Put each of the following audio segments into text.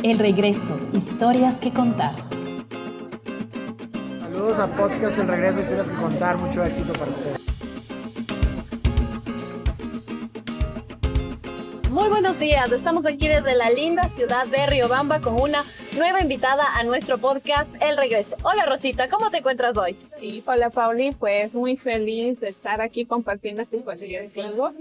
El regreso, historias que contar. Saludos a Podcast El Regreso, historias que contar, mucho éxito para ustedes. Muy buenos días, estamos aquí desde la linda ciudad de Riobamba con una nueva invitada a nuestro podcast El Regreso. Hola Rosita, ¿cómo te encuentras hoy? Sí, hola Pauli, pues muy feliz de estar aquí compartiendo este espacio de tiempo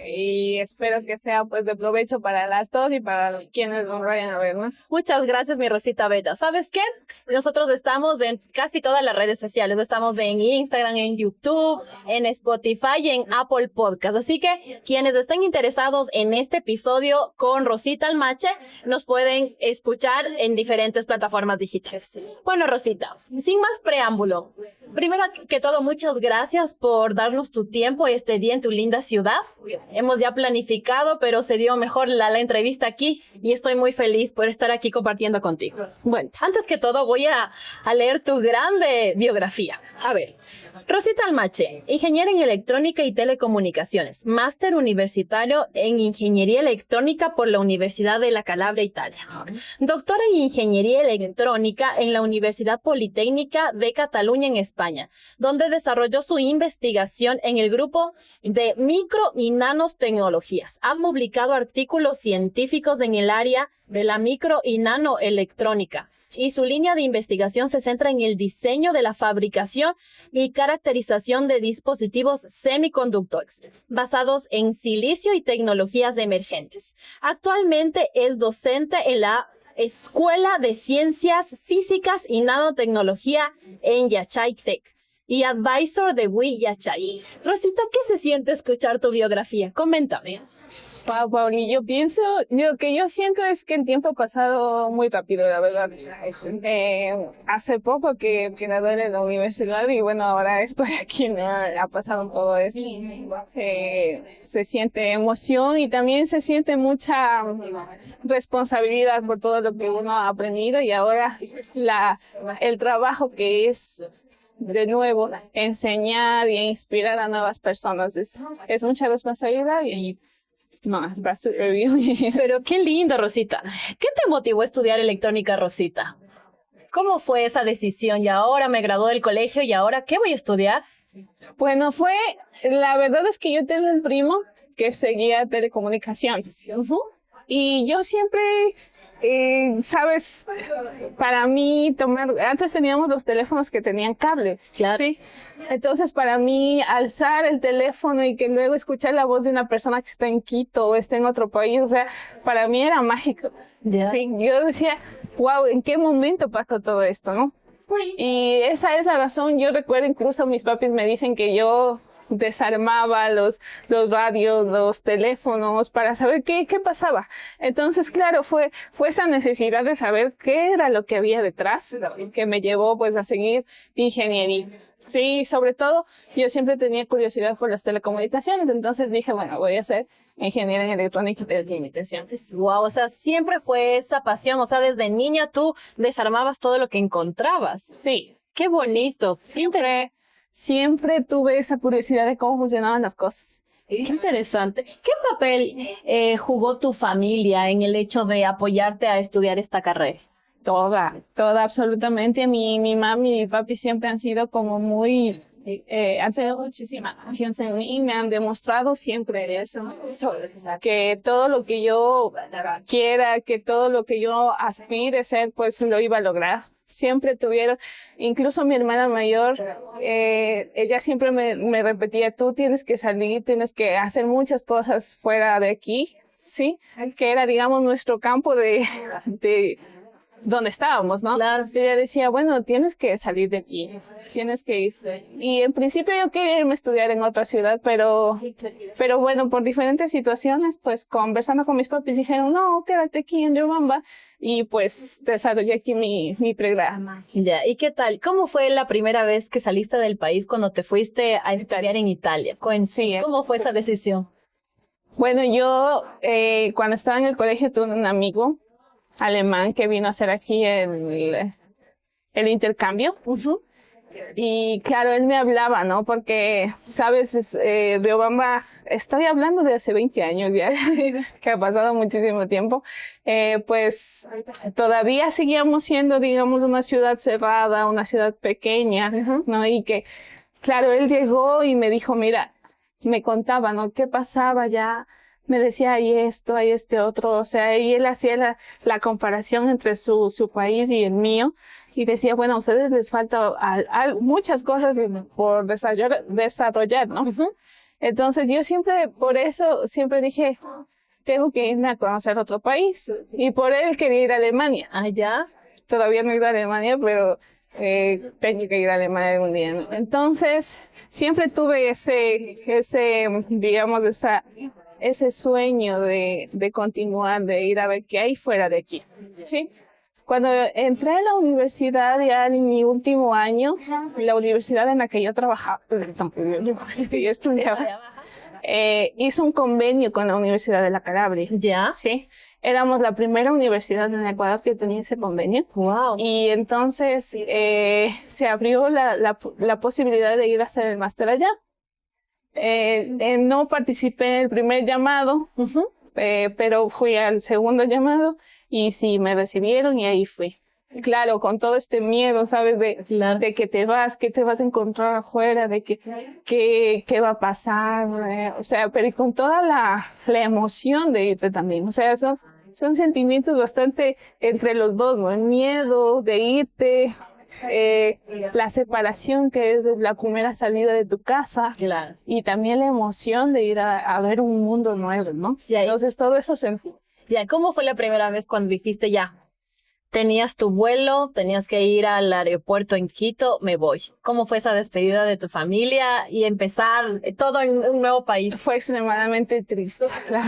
y espero que sea pues de provecho para las dos y para quienes nos vayan a ver, ¿no? Muchas gracias, mi Rosita Bella. ¿Sabes qué? Nosotros estamos en casi todas las redes sociales. Estamos en Instagram, en YouTube, en Spotify y en Apple Podcast. Así que quienes estén interesados en este episodio con Rosita Almache, nos pueden escuchar en diferentes plataformas digitales. Bueno, Rosita, sin más preámbulo, primero que todo, muchas gracias por darnos tu tiempo este día en tu linda ciudad. Hemos ya planificado, pero se dio mejor la entrevista aquí y estoy muy feliz por estar aquí compartiendo contigo. Bueno, antes que todo voy a leer tu grande biografía. A ver, Rosita Almache, ingeniera en electrónica y telecomunicaciones, máster universitario en ingeniería electrónica por la Universidad de la Calabria, Italia. Doctora en ingeniería electrónica en la Universidad Politécnica de Cataluña en España, donde desarrolló su investigación en el grupo de micro y nanotecnologías. Ha publicado artículos científicos en el área de la micro y nanoelectrónica. Y su línea de investigación se centra en el diseño de la fabricación y caracterización de dispositivos semiconductores basados en silicio y tecnologías emergentes. Actualmente es docente en la Escuela de Ciencias Físicas y Nanotecnología en Yachay Tech y advisor de WI Yachay. Rosita, ¿qué se siente escuchar tu biografía? Coméntame. Pauli, yo siento es que el tiempo ha pasado muy rápido, la verdad. Hace poco que gradué de la universidad y bueno, ahora estoy aquí, ¿no? Ha pasado todo esto. Se siente emoción y también se siente mucha responsabilidad por todo lo que uno ha aprendido y ahora el trabajo que es de nuevo enseñar y inspirar a nuevas personas es mucha responsabilidad y no, está súper bien. Pero qué lindo, Rosita. ¿Qué te motivó a estudiar electrónica, Rosita? ¿Cómo fue esa decisión? Y ahora me gradué del colegio y ahora, ¿qué voy a estudiar? Bueno, la verdad es que yo tengo un primo que seguía telecomunicaciones. Y yo siempre, sabes, para mí antes teníamos los teléfonos que tenían cable. Claro. ¿Sí? Entonces para mí alzar el teléfono y que luego escuchar la voz de una persona que está en Quito o está en otro país, o sea, para mí era mágico. Yeah. Sí, yo decía, wow, ¿en qué momento pasó todo esto, no? Y esa es la razón. Yo recuerdo incluso mis papis me dicen que yo desarmaba los radios, los teléfonos para saber qué pasaba. Entonces, claro, fue esa necesidad de saber qué era lo que había detrás que me llevó pues a seguir ingeniería. Sí, sobre todo yo siempre tenía curiosidad por las telecomunicaciones, entonces dije, bueno, voy a ser ingeniera en electrónica y telecomunicaciones. Wow, o sea, siempre fue esa pasión, o sea, desde niña tú desarmabas todo lo que encontrabas. Sí. Qué bonito. Siempre tuve esa curiosidad de cómo funcionaban las cosas. Qué interesante. ¿Qué papel jugó tu familia en el hecho de apoyarte a estudiar esta carrera? Toda, absolutamente. Mi mami y mi papi siempre han sido como muy, han tenido muchísima confianza en mí, me han demostrado siempre eso, que todo lo que yo quiera, que todo lo que yo aspire a ser, pues lo iba a lograr. Siempre tuvieron, incluso mi hermana mayor, ella siempre me repetía, tú tienes que salir, tienes que hacer muchas cosas fuera de aquí, ¿sí? Que era, digamos, nuestro campo de donde estábamos, ¿no? Claro. Y ella decía, bueno, tienes que salir de aquí, tienes que ir. Y en principio yo quería irme a estudiar en otra ciudad, pero bueno, por diferentes situaciones, pues conversando con mis papis dijeron, no, quédate aquí en Riobamba. Y pues desarrollé aquí mi pregrado. Ya, ¿y qué tal? ¿Cómo fue la primera vez que saliste del país cuando te fuiste a estudiar en Italia? Sí. ¿Cómo fue esa decisión? Bueno, yo cuando estaba en el colegio tuve un amigo alemán que vino a hacer aquí el intercambio. Y claro, él me hablaba, ¿no? Porque, sabes, Riobamba, estoy hablando de hace 20 años ya, que ha pasado muchísimo tiempo, pues todavía seguíamos siendo, digamos, una ciudad cerrada, una ciudad pequeña, ¿no? Y que, claro, él llegó y me dijo, mira, me contaba, ¿no? ¿Qué pasaba ya? Me decía, hay esto, hay este otro, o sea, y él hacía la comparación entre su país y el mío, y decía, bueno, a ustedes les falta muchas cosas por desarrollar, ¿no? Entonces yo siempre, por eso, siempre dije, tengo que irme a conocer otro país, y por él quería ir a Alemania. Allá. Todavía no he ido a Alemania, pero tengo que ir a Alemania algún día, ¿no? Entonces, siempre tuve digamos, ese sueño de continuar, de ir a ver qué hay fuera de aquí, ¿sí? Cuando entré a la universidad, ya en mi último año, la universidad en la que yo trabajaba, que yo estudiaba, hizo un convenio con la Universidad de la Calabria. ¿Ya? Sí. Éramos la primera universidad en Ecuador que tenía ese convenio. Wow. Y entonces se abrió la posibilidad de ir a hacer el máster allá. No participé en el primer llamado, pero fui al segundo llamado y sí, me recibieron y ahí fui. Claro, con todo este miedo, ¿sabes? De que te vas, que te vas a encontrar afuera, de qué va a pasar, o sea, pero y con toda la emoción de irte también. O sea, son sentimientos bastante entre los dos, ¿no? El miedo de irte, la separación que es la primera salida de tu casa, Claro. y también la emoción de ir a ver un mundo nuevo, ¿no? Y ahí, entonces todo eso sentí. ya, ¿cómo fue la primera vez cuando dijiste ya? Tenías tu vuelo, tenías que ir al aeropuerto en Quito, me voy. ¿Cómo fue esa despedida de tu familia y empezar todo en un nuevo país? Fue extremadamente triste, la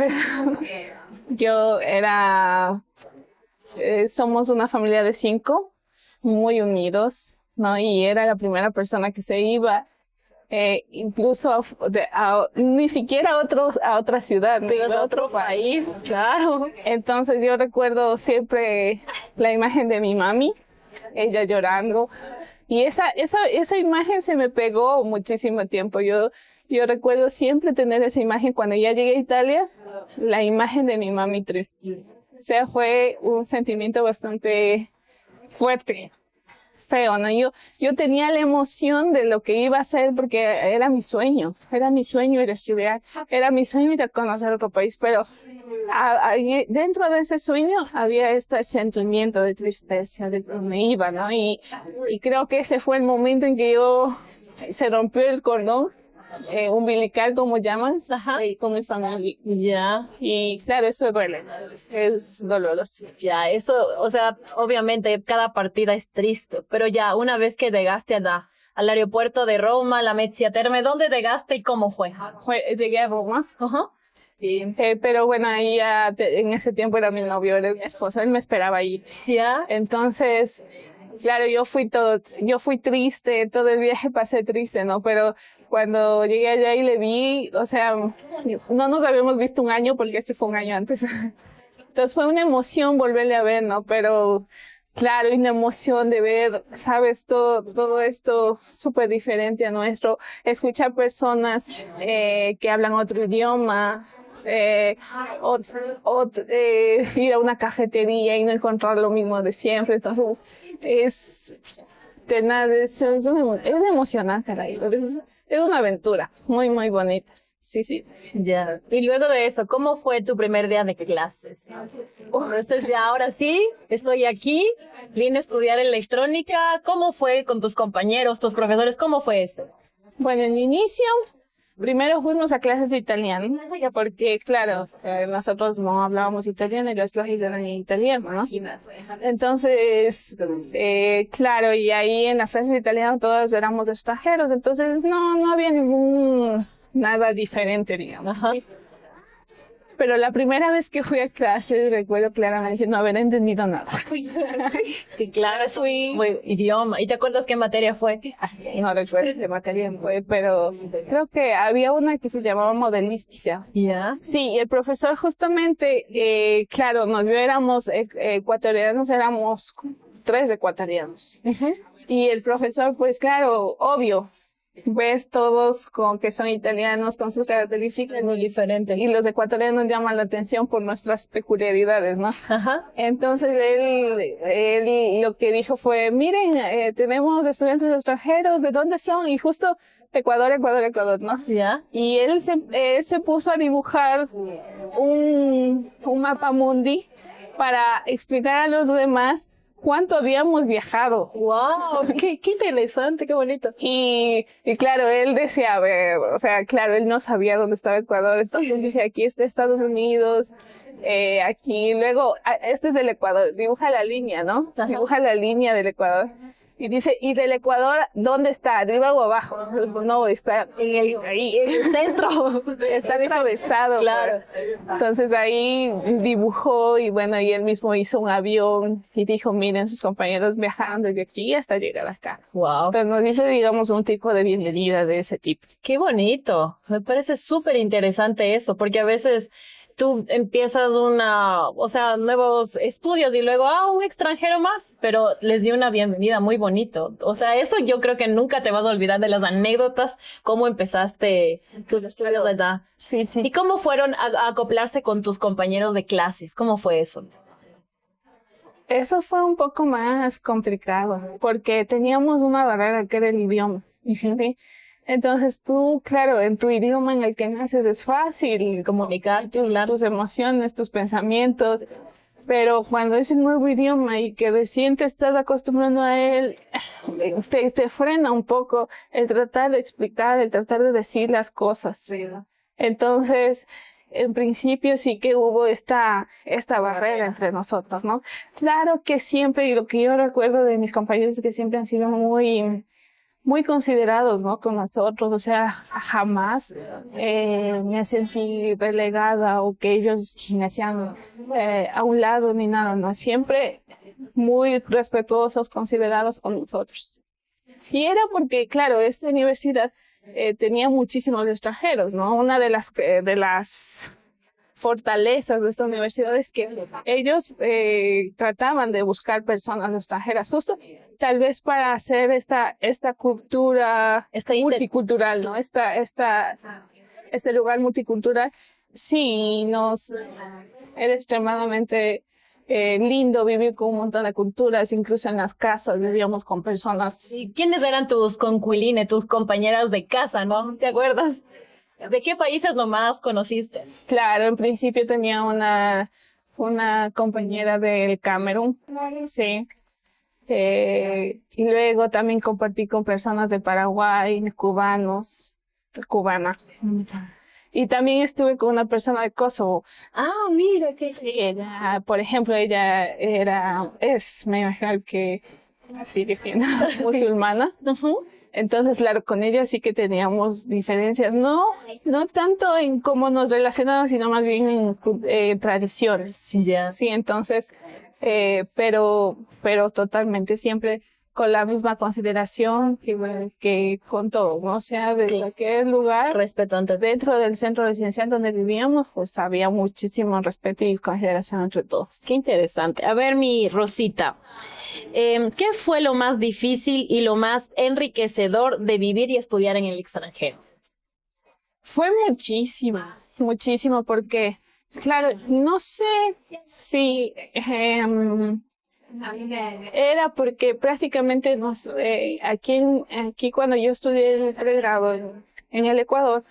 verdad. Somos una familia de 5, muy unidos, ¿no? Y era la primera persona que se iba, incluso ni siquiera a otra ciudad, a otro país. Claro. Entonces yo recuerdo siempre la imagen de mi mami, ella llorando, y esa imagen se me pegó muchísimo tiempo. Yo recuerdo siempre tener esa imagen cuando ya llegué a Italia, la imagen de mi mami triste. O sea, fue un sentimiento bastante fuerte, feo, ¿no? Yo tenía la emoción de lo que iba a hacer porque era mi sueño ir a estudiar, era mi sueño ir a conocer otro país, pero dentro de ese sueño había este sentimiento de tristeza de que me iba, ¿no? Y creo que ese fue el momento en que se rompió el cordón umbilical, como llaman, con mi familia. Ya. Y claro, eso duele, es doloroso. Ya, eso, o sea, obviamente cada partida es triste, pero ya una vez que llegaste al aeropuerto de Roma, la Mezzia Terme, ¿dónde llegaste y cómo fue? Llegué a Roma. Pero bueno, ahí en ese tiempo era mi novio, era mi esposo, él me esperaba ahí. Ya. Entonces, claro, yo fui triste, todo el viaje pasé triste, ¿no? Pero cuando llegué allá y le vi, o sea, no nos habíamos visto un año porque ese fue un año antes. Entonces fue una emoción volverle a ver, ¿no? Pero claro, una emoción de ver, sabes, todo esto súper diferente a nuestro, escuchar personas que hablan otro idioma, ir a una cafetería y no encontrar lo mismo de siempre. Entonces es emocionante, es una aventura muy, muy bonita. Sí. Ya. Y luego de eso, ¿cómo fue tu primer día de clases? Entonces, ya ahora sí, estoy aquí, vine a estudiar electrónica. ¿Cómo fue con tus compañeros, tus profesores? ¿Cómo fue eso? Bueno, en inicio, primero fuimos a clases de italiano, porque claro, nosotros no hablábamos italiano y las clases eran en italiano, ¿no? Entonces, claro, y ahí en las clases de italiano todos éramos extranjeros, entonces no había nada diferente, digamos. ¿Sí? Pero la primera vez que fui a clases, recuerdo claramente no haber entendido nada. Es que claro, fue idioma. ¿Y te acuerdas qué materia fue? No recuerdo qué materia fue, pero creo que había una que se llamaba modelística. Ya. Sí, y el profesor justamente, claro, éramos ecuatorianos, éramos 3 ecuatorianos. Y el profesor, pues claro, obvio, ves todos con que son italianos, con sus características Muy diferente. y los ecuatorianos llaman la atención por nuestras peculiaridades, ¿no? Ajá. Entonces él lo que dijo fue, miren, tenemos estudiantes extranjeros, ¿de dónde son? Y justo Ecuador, ¿no? Ya. Y él se puso a dibujar un mapa mundi para explicar a los demás cuánto habíamos viajado. Wow, qué interesante, qué bonito. Y claro, él decía, a ver, o sea, claro, él no sabía dónde estaba Ecuador, entonces él decía, aquí está Estados Unidos, aquí, luego, este es el Ecuador, dibuja la línea, ¿no? Ajá. Dibuja la línea del Ecuador. Y dice, ¿y del Ecuador dónde está? ¿Arriba o abajo? No, está En el centro. está atravesado. Claro. Pues. Entonces ahí dibujó y bueno, y él mismo hizo un avión y dijo, miren, sus compañeros viajando de aquí hasta llegar acá. Wow. Entonces nos dice, digamos, un tipo de bienvenida de ese tipo. Qué bonito. Me parece súper interesante eso, porque a veces tú empiezas nuevos estudios y luego, un extranjero más, pero les dio una bienvenida muy bonito. O sea, eso yo creo que nunca te vas a olvidar de las anécdotas, cómo empezaste tus estudios, ¿verdad? Sí, ¿Y sí. cómo fueron a acoplarse con tus compañeros de clases? ¿Cómo fue eso? Eso fue un poco más complicado porque teníamos una barrera que era el idioma. ¿Sí? Entonces tú, claro, en tu idioma en el que naces es fácil comunicar tus emociones, tus pensamientos, pero cuando es un nuevo idioma y que recién te estás acostumbrando a él, te frena un poco el tratar de explicar, el tratar de decir las cosas. Entonces, en principio sí que hubo esta barrera entre nosotros, ¿no? Claro que siempre, y lo que yo recuerdo de mis compañeros es que siempre han sido muy considerados, ¿no? Con nosotros, o sea, jamás me sentí relegada o que ellos me hacían a un lado ni nada, ¿no? Siempre muy respetuosos, considerados con nosotros. Y era porque, claro, esta universidad tenía muchísimos extranjeros, ¿no? Una de las fortalezas de esta universidad es que ellos trataban de buscar personas extranjeras, justo tal vez para hacer esta cultura multicultural, ¿no? Este lugar multicultural. Sí, era extremadamente lindo vivir con un montón de culturas, incluso en las casas vivíamos con personas. ¿Y quiénes eran tus concuilines, tus compañeras de casa, no? ¿Te acuerdas? ¿De qué países nomás conociste? Claro, en principio tenía una compañera del Camerún, sí. Y luego también compartí con personas de Paraguay, cubana. Y también estuve con una persona de Kosovo. Mira, qué Sí, ella, por ejemplo, me imagino que, así diciendo, musulmana. Entonces, claro, con ella sí que teníamos diferencias, no tanto en cómo nos relacionamos, sino más bien en tradiciones. Sí, entonces, pero totalmente siempre con la misma consideración que con todo, ¿no? O sea, de cualquier lugar, respeto dentro del centro residencial donde vivíamos, pues había muchísimo respeto y consideración entre todos. Qué interesante. A ver, mi Rosita, ¿qué fue lo más difícil y lo más enriquecedor de vivir y estudiar en el extranjero? Fue muchísimo, porque, claro, no sé si era porque prácticamente aquí cuando yo estudié el pregrado en el Ecuador,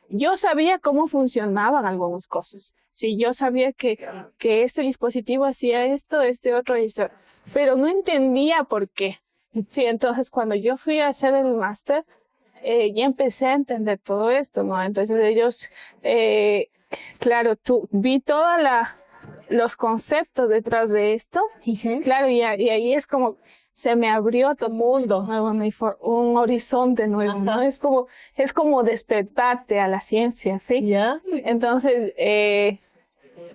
yo sabía cómo funcionaban algunas cosas. Sí, yo sabía que este dispositivo hacía esto, este otro, esto, pero no entendía por qué. Sí, entonces cuando yo fui a hacer el máster, ya empecé a entender todo esto, ¿no? Entonces ellos, claro, vi los conceptos detrás de esto, claro, y ahí es como se me abrió todo un mundo nuevo, un horizonte nuevo, ¿no? Es como despertarte a la ciencia, ¿sí? ¿Ya? Entonces,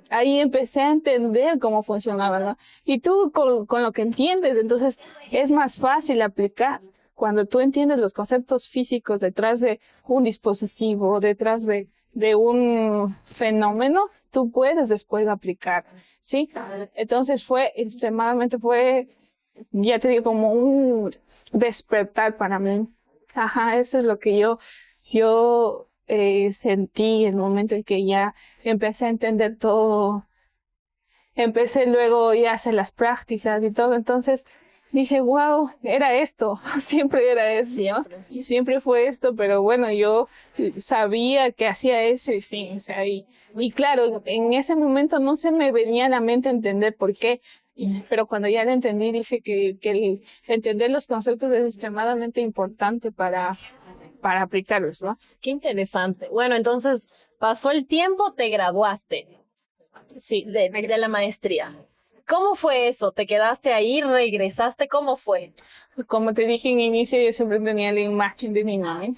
ahí empecé a entender cómo funcionaba, ¿no? Y tú con lo que entiendes, entonces es más fácil aplicar. Cuando tú entiendes los conceptos físicos detrás de un dispositivo, detrás de un fenómeno, tú puedes después aplicar, ¿sí? Entonces fue ya te digo, como un despertar para mí. Ajá, eso es lo que yo sentí en el momento en que ya empecé a entender todo. Empecé luego ya a hacer las prácticas y todo, entonces dije, wow, era esto, siempre era eso, ¿no? Y siempre fue esto, pero bueno, yo sabía que hacía eso y fin, o sea, y claro, en ese momento no se me venía a la mente entender por qué, pero cuando ya lo entendí, dije que entender los conceptos es extremadamente importante para aplicarlos, ¿no? Qué interesante. Bueno, entonces pasó el tiempo, te graduaste. Sí, de la maestría. ¿Cómo fue eso? ¿Te quedaste ahí? ¿Regresaste? ¿Cómo fue? Como te dije en inicio, yo siempre tenía la imagen de mi mami.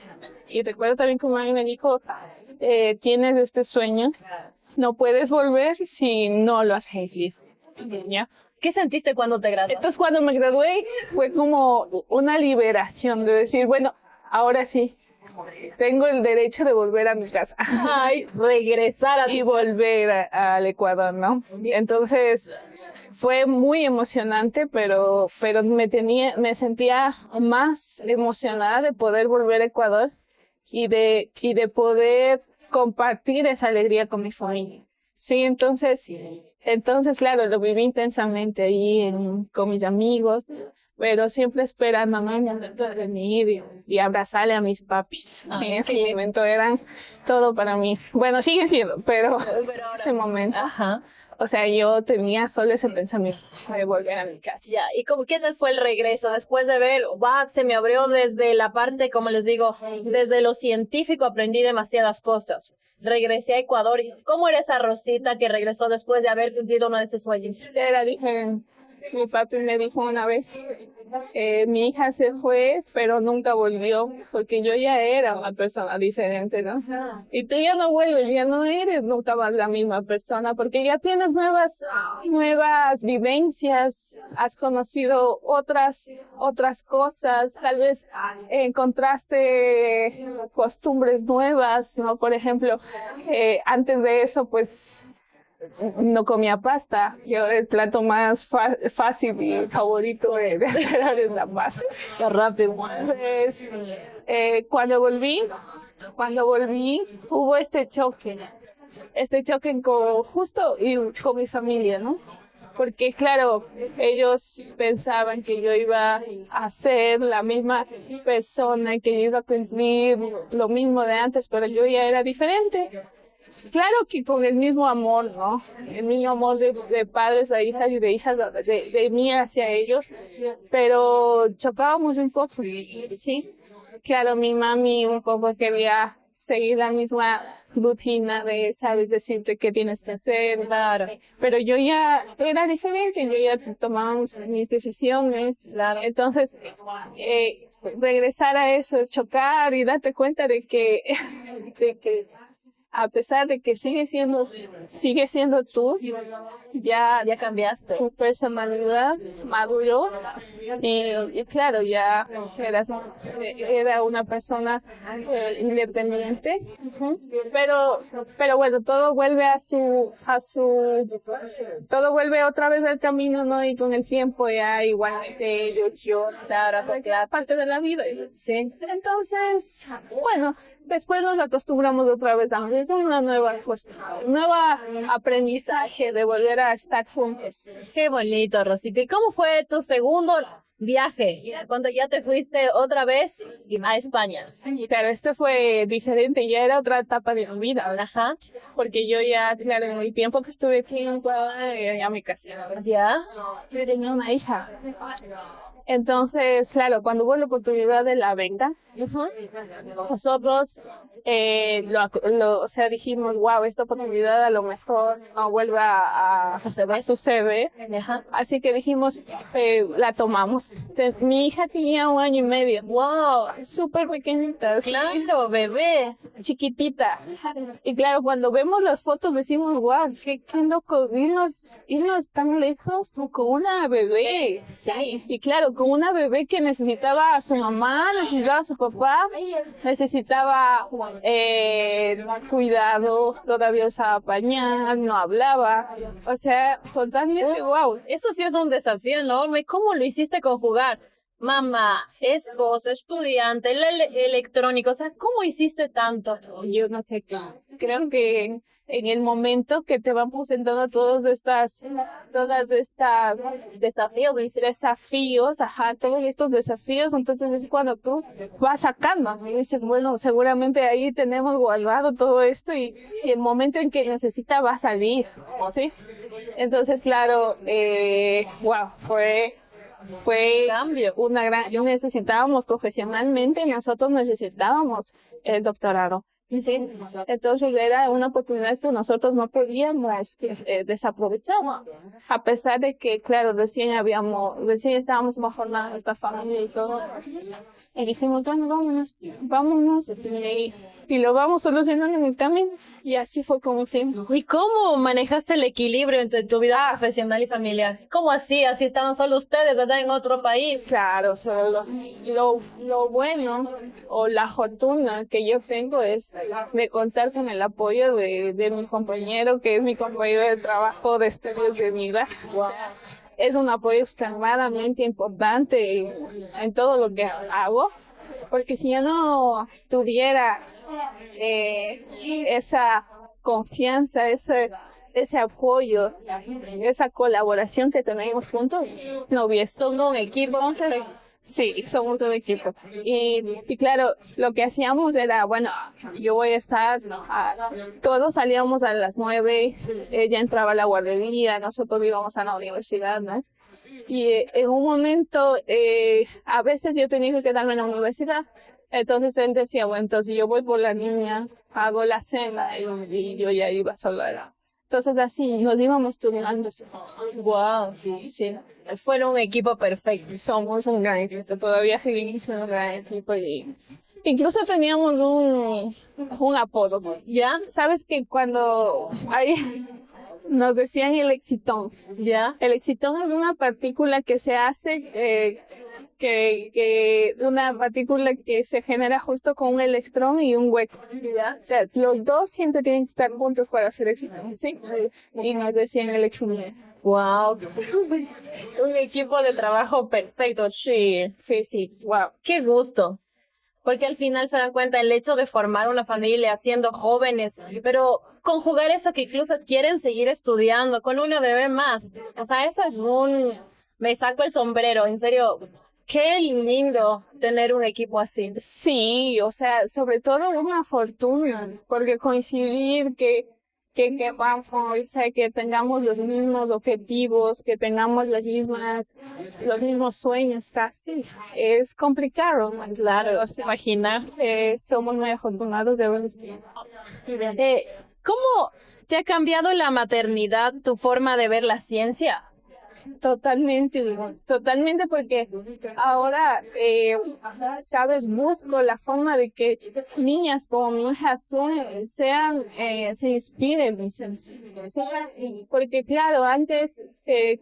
Y recuerdo también que mi mami me dijo, tienes este sueño, no puedes volver si no lo has cumplido. ¿Ya? ¿Qué sentiste cuando te graduaste? Entonces, cuando me gradué, fue como una liberación de decir, bueno, ahora sí, tengo el derecho de volver a mi casa. Ay, regresar y volver al Ecuador, ¿no? Entonces fue muy emocionante, pero me sentía más emocionada de poder volver a Ecuador y de poder compartir esa alegría con mi familia. Sí, entonces claro, lo viví intensamente ahí con mis amigos. Pero siempre espera mamá el momento de venir y abrazarle a mis papis. En ese momento eran todo para mí. Bueno, siguen siendo, pero ahora, ese momento. Ajá. O sea, yo tenía solo ese pensamiento de volver a mi casa. Ya, ¿y qué tal fue el regreso? Después de ver, wow, se me abrió desde la parte, como les digo, desde lo científico aprendí demasiadas cosas. Regresé a Ecuador. ¿Cómo era esa Rosita que regresó después de haber cumplido uno de estos sueños? Era diferente. Mi papi me dijo una vez, mi hija se fue, pero nunca volvió, porque yo ya era una persona diferente, ¿no? Y tú ya no vuelves, ya no eres nunca más la misma persona, porque ya tienes nuevas vivencias, has conocido otras cosas, tal vez encontraste costumbres nuevas, ¿no? Por ejemplo, antes de eso, pues, no comía pasta. Yo el plato más fácil y favorito de hacer es la pasta. Qué rápido. Entonces, cuando volví, hubo este choque con mi familia, ¿no? Porque claro, ellos pensaban que yo iba a ser la misma persona, que yo iba a cumplir lo mismo de antes, pero yo ya era diferente. Claro que con el mismo amor, ¿no? El mismo amor de padres a hijas y de hijas de mí hacia ellos, pero chocábamos un poco, ¿sí? Claro, mi mami un poco quería seguir la misma rutina de, sabes, decirte qué tienes que hacer, claro. Pero yo ya era diferente, yo ya tomaba mis decisiones, claro. Entonces, regresar a eso, chocar y darte cuenta de que a pesar de que sigue siendo tú, ya cambiaste. Tu personalidad maduró y claro, ya era una persona independiente, pero bueno, todo vuelve todo vuelve otra vez al camino, ¿no? Y con el tiempo ya igualmente yo claro, parte de la vida. Sí. Entonces, bueno, después nos acostumbramos otra vez a es una nueva aprendizaje de volver a estar juntos. Qué bonito, Rosita. ¿Y cómo fue tu segundo viaje? Cuando ya te fuiste otra vez a España. Claro, esto fue diferente, ya era otra etapa de mi vida. Ajá. Porque yo ya, claro, en el tiempo que estuve aquí en Ecuador, ya me casé. ¿Ya? Yo tenía una hija. Entonces, claro, cuando hubo la oportunidad de la venta, nosotros o sea, dijimos, wow, esta oportunidad a lo mejor no vuelva a suceder. Así que dijimos, la tomamos. Mi hija tenía 1 año y medio. Wow, súper pequeñita. Claro, bebé. Chiquitita. Y claro, cuando vemos las fotos decimos, wow, qué loco, irnos tan lejos con una bebé. Sí. Y claro, con una bebé que necesitaba a su mamá, necesitaba a su papá, necesitaba cuidado, todavía usaba pañal, no hablaba. O sea, totalmente wow. Eso sí es un desafío enorme. ¿Cómo lo hiciste conjugar? Mamá, esposa, estudiante, electrónico, o sea, ¿cómo hiciste tanto? Yo no sé qué. Creo que en el momento que te van presentando todos estas desafíos, todos estos desafíos, entonces es cuando tú vas sacando y dices, bueno, seguramente ahí tenemos guardado todo esto y el momento en que necesita va a salir, ¿sí? Entonces, claro, wow, fue Cambio. una gran, necesitábamos profesionalmente, nosotros necesitábamos el doctorado. Sí, entonces era una oportunidad que nosotros no podíamos desaprovechar, a pesar de que, claro, recién estábamos formando nuestra familia y todo. Y dijimos, bueno, vámonos, y lo vamos solucionando en el camino, y así fue como hicimos. ¿Y cómo manejaste el equilibrio entre tu vida profesional y familiar? ¿Cómo así? Así estaban solo ustedes, ¿verdad? En otro país. Claro, solo lo bueno o la fortuna que yo tengo es de contar con el apoyo de mi compañero, que es mi compañero de trabajo, de estudios de vida. Wow. Es un apoyo extremadamente importante en todo lo que hago, porque si yo no tuviera esa confianza, ese apoyo, esa colaboración que tenemos juntos, no hubiese. Son un equipo. Entonces, sí, somos un equipo. Y claro, lo que hacíamos era, bueno, yo voy a estar, todos salíamos a las 9, ella entraba a la guardería, nosotros íbamos a la universidad, ¿no? Y en un momento, a veces yo tenía que quedarme en la universidad. Entonces él decía, bueno, entonces yo voy por la niña, hago la cena y yo ya iba sola. Entonces así nos íbamos turnando. Wow, sí. Fueron un equipo perfecto. Somos un gran equipo, todavía seguimos siendo un gran equipo. Y incluso teníamos un apodo. ¿Ya? ¿Sabes que cuando nos decían el excitón? ¿Ya? El excitón es una partícula que se hace, una partícula que se genera justo con un electrón y un hueco. ¿Ya? O sea, los dos siempre tienen que estar juntos para hacer excitón, ¿sí? Y nos decían el excitón. Wow, un equipo de trabajo perfecto, sí. Wow, qué gusto. Porque al final se dan cuenta el hecho de formar una familia siendo jóvenes, pero conjugar eso que incluso quieren seguir estudiando con una bebé más. O sea, eso es me saco el sombrero, en serio. Qué lindo tener un equipo así. Sí, o sea, sobre todo una fortuna, porque coincidir que vamos, o sea, que tengamos los mismos objetivos, que tengamos los mismos sueños casi, es complicado. Claro, o sea, imaginar. Somos muy afortunados de verlos. ¿Cómo te ha cambiado la maternidad, tu forma de ver la ciencia? Totalmente, porque ahora, sabes, busco la forma de que niñas como mi hija se inspiren, porque claro, antes,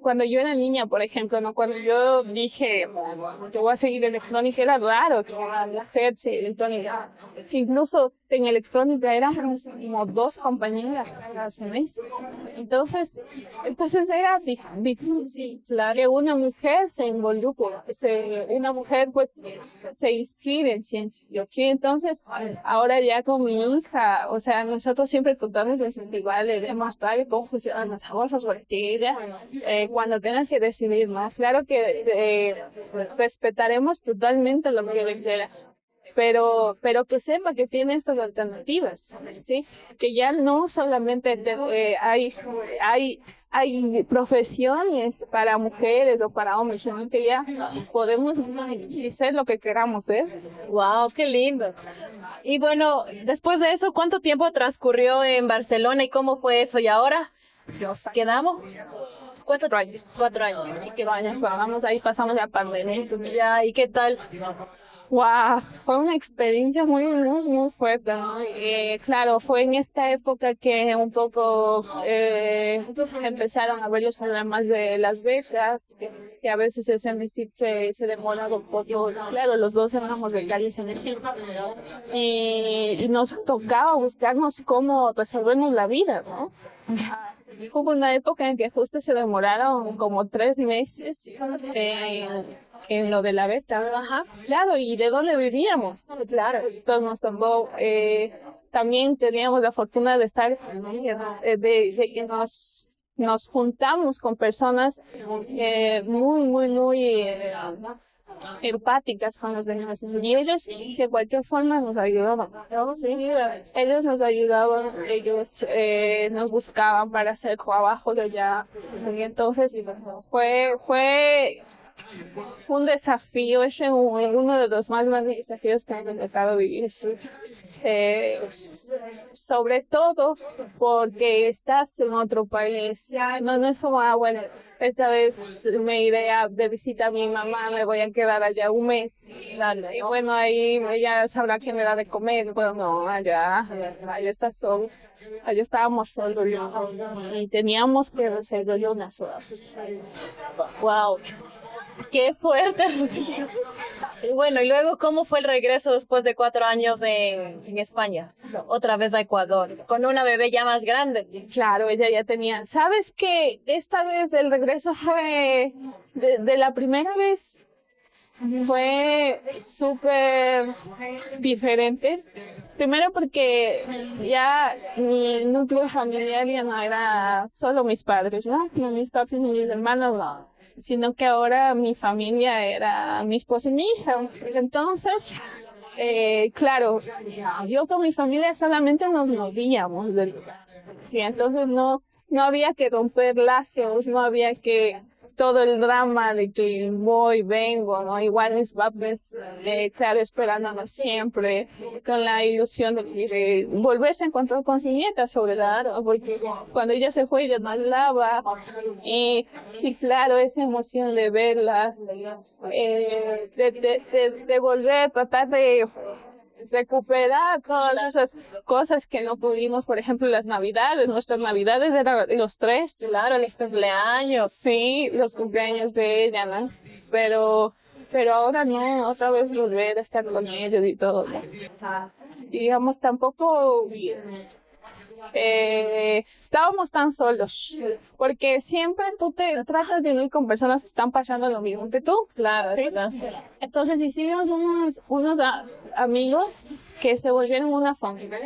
cuando yo era niña, por ejemplo, ¿no? Cuando yo dije, yo voy a seguir electrónica, era raro que una mujer se electrónica. Incluso en electrónica éramos como 2 compañeras cada semestre. Entonces era difícil, claro, que una mujer se involucre, una mujer pues se inscribe en ciencia. ¿Sí? Entonces, ahora ya con mi hija, o sea, nosotros siempre tratamos de incentivar, de demostrar cómo funcionan las cosas, porque ella, cuando tenga que decidir más, claro que respetaremos totalmente lo que ella quiera. Pero que sepa que tiene estas alternativas, ¿sí? Que ya no solamente hay profesiones para mujeres o para hombres, sino que ya podemos ser lo que queramos ser. Wow, qué lindo. Y bueno, después de eso, ¿cuánto tiempo transcurrió en Barcelona y cómo fue eso? ¿Y ahora nos quedamos? 4 años. 4 años. ¿Y qué años pasamos ahí? Pasamos la pandemia. Ya, ¿y qué tal? Wow, fue una experiencia muy fuerte, ¿no? Claro, fue en esta época que un poco empezaron a ver los problemas de las becas, que a veces el CENESID se demoraba un poco. Claro, los dos éramos becarios en CENESID y nos tocaba buscarnos cómo resolvernos la vida, ¿no? Hubo una época en que justo se demoraron como 3 meses en lo de la beta. Ajá. Claro, ¿y de dónde vivíamos? Claro. Entonces nos tomó, también teníamos la fortuna de estar, de que nos juntamos con personas muy empáticas con los demás. Y ellos de cualquier forma nos ayudaban. Sí, ellos nos ayudaban, ellos nos buscaban para hacer trabajo de allá. Y entonces fue un desafío, es uno de los más grandes desafíos que me ha tocado vivir. Sí. Sobre todo porque estás en otro país. No es como, bueno, esta vez me iré de visita a mi mamá, me voy a quedar allá un mes. Y bueno, ahí ella sabrá qué me da de comer. Bueno, no, allá está solo. Allá estábamos solos y teníamos que resolverlo unas horas. Wow. Qué fuerte. Y bueno, y luego, ¿cómo fue el regreso después de 4 años en España? Otra vez a Ecuador, con una bebé ya más grande. Claro, ella ya tenía. ¿Sabes qué? Esta vez el regreso fue de la primera vez. Fue súper diferente. Primero porque ya mi núcleo familiar ya no era solo mis padres, ¿no? No mis papis ni mis hermanos, no. Sino que ahora mi familia era mi esposo y mi hija. Entonces, claro, yo con mi familia solamente nos veíamos. Sí, entonces no había que romper lazos, no había que todo el drama de que voy, vengo, ¿no? Igual mis papás, claro, esperándonos siempre, con la ilusión de volverse a encontrar con su nieta, Soledad, porque cuando ella se fue, ella no hablaba, y claro, esa emoción de verla, de volver a tratar de recuperar todas esas cosas que no pudimos, por ejemplo, nuestras navidades eran los 3. Claro, los cumpleaños. Sí, los cumpleaños de ella, ¿no? Pero ahora no, otra vez volver a estar con ellos y todo, ¿no? Digamos, tampoco estábamos tan solos, porque siempre tú te tratas de unir con personas que están pasando lo mismo que tú. Claro, ¿sí? ¿verdad? Entonces hicimos unos amigos que se volvieron una familia.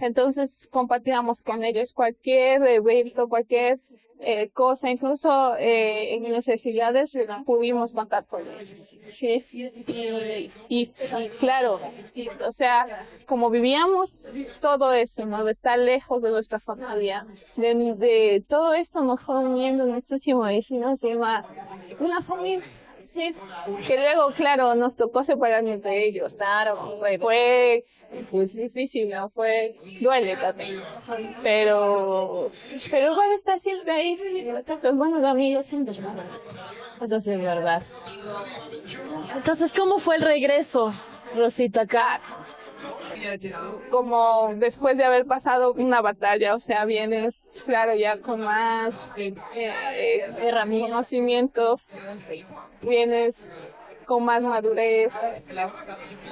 Entonces compartíamos con ellos cualquier evento, cualquier cosa, incluso en necesidades pudimos contar con ellos. ¿Sí? Y claro, o sea, como vivíamos todo eso, ¿no? De estar lejos de nuestra familia, de todo esto nos fue uniendo muchísimo y nos llama una familia. Sí, que luego, claro, nos tocó separarnos de ellos. Claro, fue difícil, ¿no? Duele también. Pero van a estar siempre ahí. Los buenos amigos siempre están. Eso sí es verdad. Entonces, ¿cómo fue el regreso, Rosita, acá? Como después de haber pasado una batalla, o sea, vienes, claro, ya con más conocimientos, vienes con más madurez,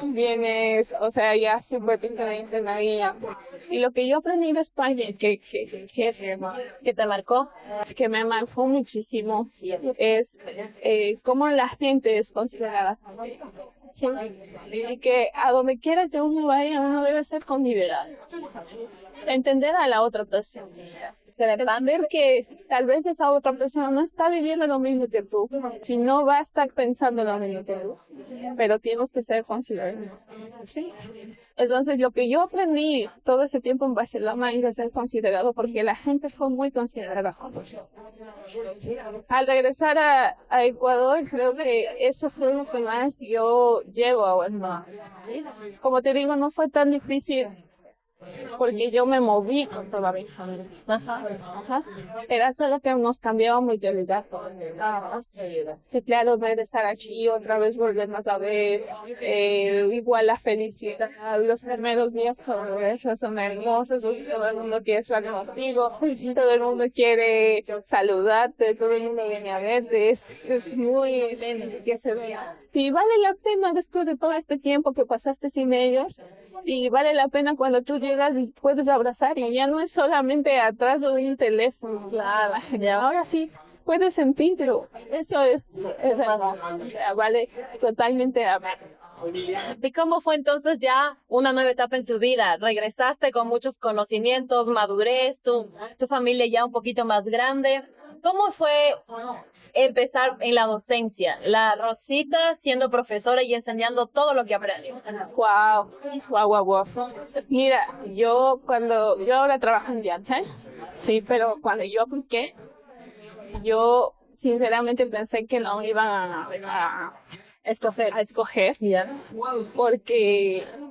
vienes, o sea, ya súper diferente en la vida. Y lo que yo aprendí de España, que te marcó, que me marcó muchísimo, es cómo la gente es considerada. Sí. Y que a donde quiera que uno vaya, uno debe ser considerado. Entender a la otra persona. Entender que tal vez esa otra persona no está viviendo lo mismo que tú, y no va a estar pensando lo mismo que tú, pero tienes que ser considerado. ¿Sí? Entonces, lo que yo aprendí todo ese tiempo en Barcelona es ser considerado, porque la gente fue muy considerada. Al regresar a Ecuador, creo que eso fue lo que más yo llevo ahora. Como te digo, no fue tan difícil porque yo me moví con toda mi familia. Ajá. Era solo que nos cambiábamos de lugar. Nada más. Que claro, regresar aquí otra vez, volvernos a ver, igual la felicidad, los primeros días con esos son hermosos, todo el mundo quiere estar contigo, todo el mundo quiere saludarte, todo el mundo viene a verte, es muy lindo que se vea. Y vale la pena después de todo este tiempo que pasaste sin ellos, y vale la pena cuando tú llegas y puedes abrazar, y ya no es solamente atrás de un teléfono, ahora sí puedes sentirlo, eso es hermoso, o sea, vale totalmente la pena. ¿Y cómo fue entonces ya una nueva etapa en tu vida? Regresaste con muchos conocimientos, madurez, tu familia ya un poquito más grande. ¿Cómo fue empezar en la docencia? La Rosita siendo profesora y enseñando todo lo que aprendió. Wow. Mira, yo ahora trabajo en Yachay, sí, pero cuando yo apliqué, yo sinceramente pensé que no me iban a escoger,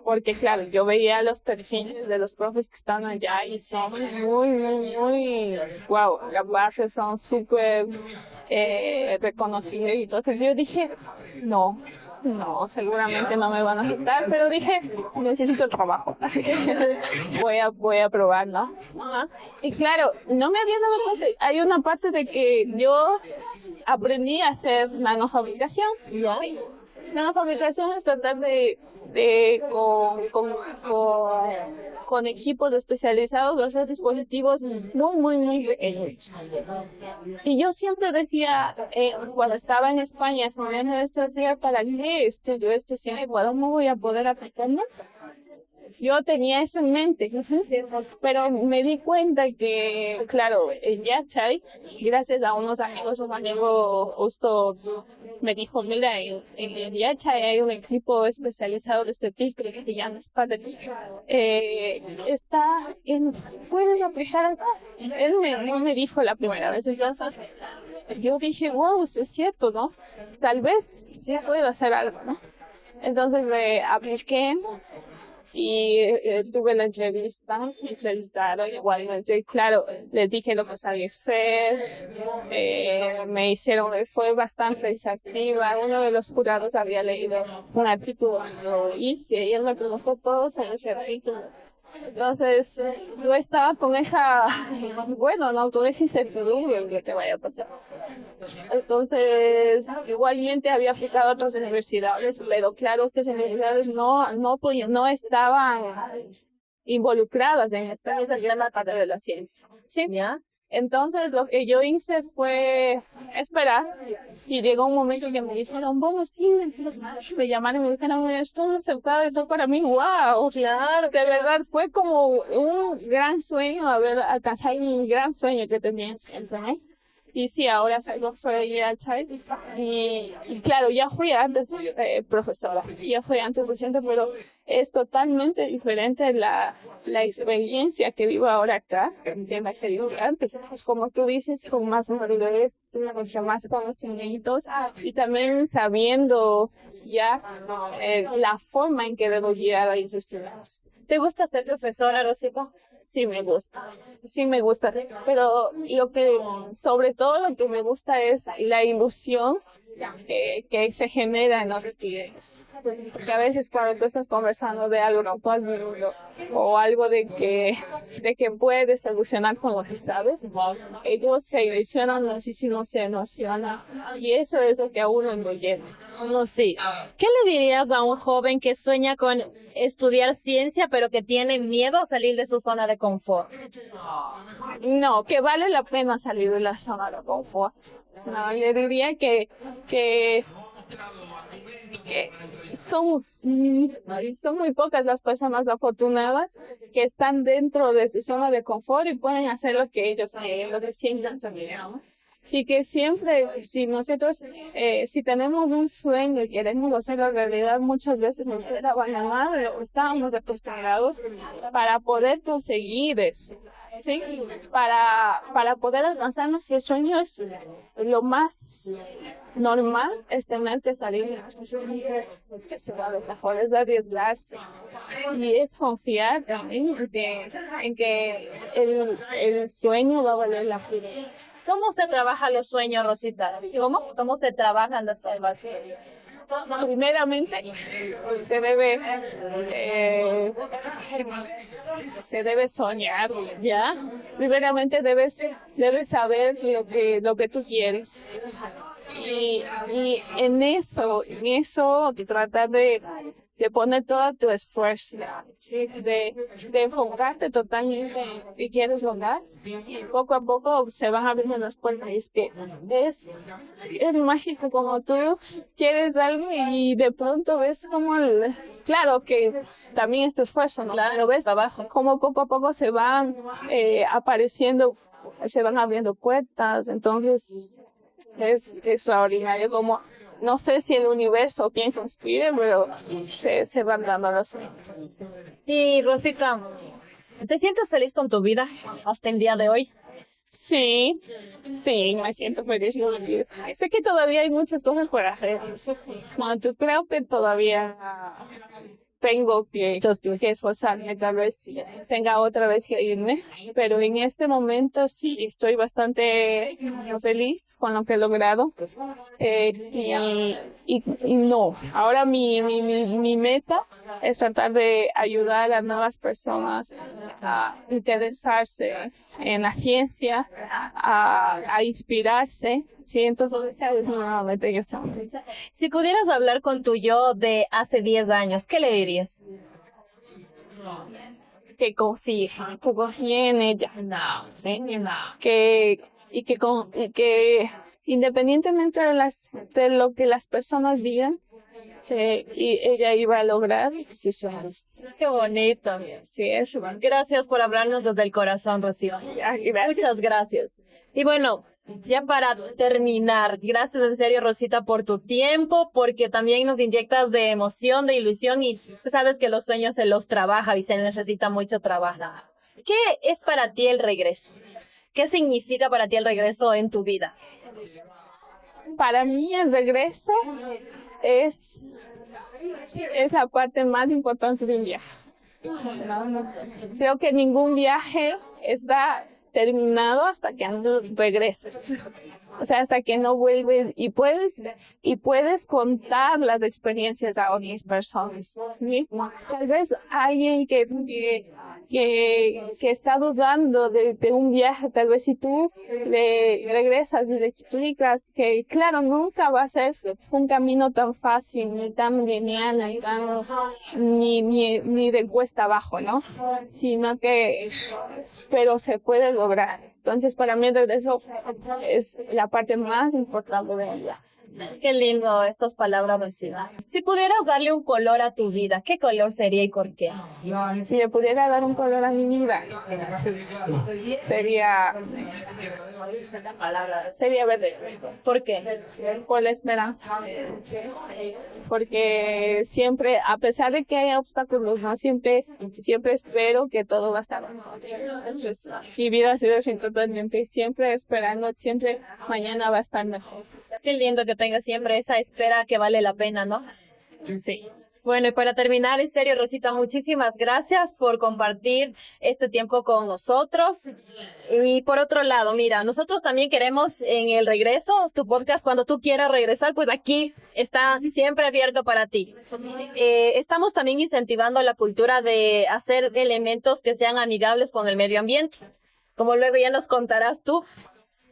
porque claro, yo veía los perfiles de los profes que están allá y son muy, wow, las bases son súper reconocidas, y entonces yo dije, no, seguramente no me van a aceptar, pero dije, necesito el trabajo, así que voy a probar, ¿no? Y claro, no me había dado cuenta, hay una parte de que yo aprendí a hacer nanofabricación. Nanofabricación es tratar con equipos especializados de hacer dispositivos muy pequeños. Y yo siempre decía, cuando estaba en España estudiando esto, decía, ¿para qué estudio esto si en Ecuador no voy a poder aplicarlo? Yo tenía eso en mente, pero me di cuenta que, claro, en Yachay, gracias a unos amigos, un amigo justo me dijo, mira, en Yachay hay un equipo especializado de este tipo que ya no es para ti. Puedes aplicar acá. Él no me dijo la primera vez, entonces yo dije, wow, eso es cierto, ¿no? Tal vez sí puedo hacer algo, ¿no? Entonces apliqué. Y tuve la entrevistaron igualmente, claro, les dije lo que sabía hacer, me hicieron, fue bastante exhaustiva. Uno de los jurados había leído un artículo, lo hice y él me preguntó todo sobre ese artículo. Entonces, yo estaba con con esa incertidumbre de que te vaya a pasar. Entonces, igualmente había aplicado a otras universidades, pero claro, estas universidades no estaban involucradas en esta parte de la ciencia. ¿Sí? ¿Ya? Entonces, lo que yo hice fue esperar, y llegó un momento que me dijeron, bueno, sí, me llamaron y me dijeron, esto es aceptado, esto para mí, wow, claro, de verdad fue como un gran sueño, haber alcanzado un gran sueño que tenía siempre, ¿eh? Y sí, ahora soy Yachay. Y claro, ya fui antes profesora, ya fui antes docente, pero es totalmente diferente la experiencia que vivo ahora acá, de la que vivo antes. Como tú dices, con más madurez, con más conocimientos, y también sabiendo ya la forma en que debo guiar a los estudiantes. ¿Te gusta ser profesora, Rosita? Sí me gusta, pero sobre todo lo que me gusta es la ilusión que se genera en los estudiantes. Porque a veces cuando tú estás conversando de algo no puedes vivirlo, o algo de que puedes solucionar con lo que sabes, ellos se ilusionan muchísimo, se emocionan, y eso es lo que a uno lo llena. No, sí. ¿Qué le dirías a un joven que sueña con estudiar ciencia, pero que tiene miedo a salir de su zona de confort? No, que vale la pena salir de la zona de confort. No, yo diría que son muy pocas las personas afortunadas que están dentro de su zona de confort y pueden hacer lo que ellos sientan sobre, ¿no? Y que siempre, si nosotros, si tenemos un sueño y queremos hacerlo realidad, muchas veces nos queda abandonado o estábamos acostumbrados para poder conseguir eso. ¿sí? Para poder alcanzar nuestros sueños, lo más normal es tener que salir de nuestra zona de confort, es arriesgarse y es confiar en que el sueño va a valer la pena. ¿Cómo se trabaja los sueños, Rosita? ¿Cómo se trabajan las salvación? Primeramente, se debe soñar, ¿ya? Primeramente debes saber lo que tú quieres. Y en eso tratar de poner todo tu esfuerzo, ¿sí? De enfocarte totalmente en lo que quieres lograr. Y poco a poco se van abriendo las puertas. Es que es mágico como tú quieres algo y de pronto ves como claro que también es tu esfuerzo, ¿no? Claro, lo ves trabajo. como poco a poco se van apareciendo, se van abriendo puertas. Entonces es extraordinario, como no sé si el universo o quién conspire, pero se van dando los sueños. Y Rosita, ¿te sientes feliz con tu vida hasta el día de hoy? Sí, me siento feliz con mi vida. Sé que todavía hay muchas cosas por hacer. No, yo creo que todavía tengo que esforzarme, tal vez tenga otra vez que irme, pero en este momento sí estoy bastante feliz con lo que he logrado. Y no, ahora mi meta es tratar de ayudar a nuevas personas a interesarse en la ciencia, a inspirarse. Sí, entonces esa es una meta que estamos. Si pudieras hablar con tu yo de hace 10 años, ¿qué le dirías? Que confíe en ella, ¿sí? Que independientemente de lo que las personas digan, y ella iba a lograr sus sueños. Qué bonito. Sí, eso. Gracias por hablarnos desde el corazón, Rocío. Gracias. Muchas gracias. Y bueno, ya para terminar, gracias en serio, Rosita, por tu tiempo, porque también nos inyectas de emoción, de ilusión, y sabes que los sueños se los trabaja y se necesita mucho trabajo. ¿Qué es para ti el regreso? ¿Qué significa para ti el regreso en tu vida? Para mí el regreso es la parte más importante de un viaje. Creo que ningún viaje está terminado hasta que no regreses. O sea, hasta que no vuelves y puedes contar las experiencias a otras personas, ¿sí? Tal vez alguien que está dudando de un viaje, tal vez si tú le regresas y le explicas que, claro, nunca va a ser un camino tan fácil, ni tan lineal, ni de cuesta abajo, ¿no? Sino que, pero se puede lograr. Entonces, para mí el regreso es la parte más importante de mi vida. Qué lindo estas palabras, Rosita. Si pudieras darle un color a tu vida, ¿qué color sería y por qué? Si le pudiera dar un color a mi vida, sería verde. ¿Por qué? Por la esperanza. Porque siempre, a pesar de que haya obstáculos, ¿no? Siempre espero que todo va a estar bien. Entonces, mi vida ha sido así totalmente, siempre esperando, siempre mañana va a estar mejor. Qué lindo que tengas siempre esa espera que vale la pena, ¿no? Sí. Bueno, y para terminar, en serio, Rosita, muchísimas gracias por compartir este tiempo con nosotros. Y por otro lado, mira, nosotros también queremos en el regreso, tu podcast, cuando tú quieras regresar, pues aquí está siempre abierto para ti. Estamos también incentivando la cultura de hacer elementos que sean amigables con el medio ambiente, como luego ya nos contarás tú.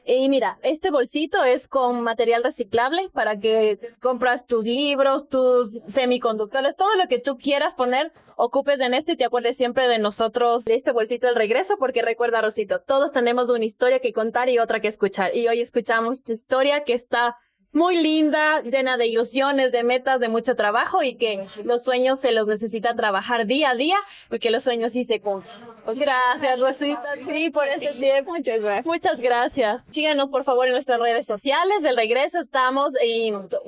Y mira, este bolsito es con material reciclable para que compras tus libros, tus semiconductores, todo lo que tú quieras poner, ocupes en esto y te acuerdes siempre de nosotros, de este bolsito del regreso, porque recuerda, Rosito, todos tenemos una historia que contar y otra que escuchar. Y hoy escuchamos tu historia que está muy linda, llena de ilusiones, de metas, de mucho trabajo y que los sueños se los necesita trabajar día a día porque los sueños sí se cumplen. Gracias, Rosita, sí, por este tiempo. Muchas gracias. Muchas gracias. Síganos, por favor, en nuestras redes sociales. El regreso estamos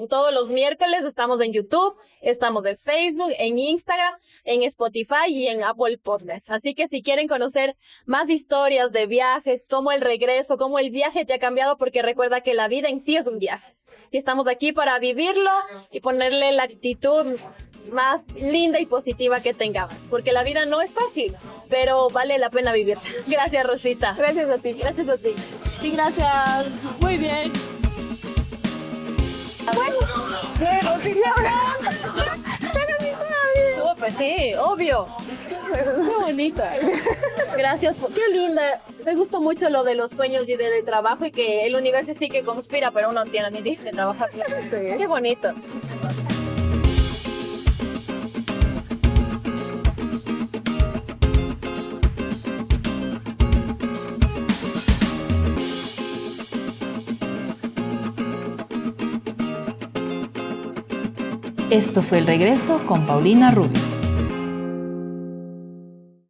todos los miércoles, estamos en YouTube, estamos en Facebook, en Instagram, en Spotify y en Apple Podcasts. Así que si quieren conocer más historias de viajes, cómo el regreso, cómo el viaje te ha cambiado, porque recuerda que la vida en sí es un viaje. Y estamos aquí para vivirlo y ponerle la actitud más linda y positiva que tengamos, porque la vida no es fácil, pero vale la pena vivirla. Gracias, Rosita. Gracias a ti. Gracias a ti. Sí, gracias. Muy bien. Súper, sí, obvio. Qué bonita. Gracias. Qué linda. Me gustó mucho lo de los sueños y del trabajo y que el universo sí que conspira, pero uno tiene ni de trabajar. Qué bonito. Esto fue El Regreso con Paulina Rubio.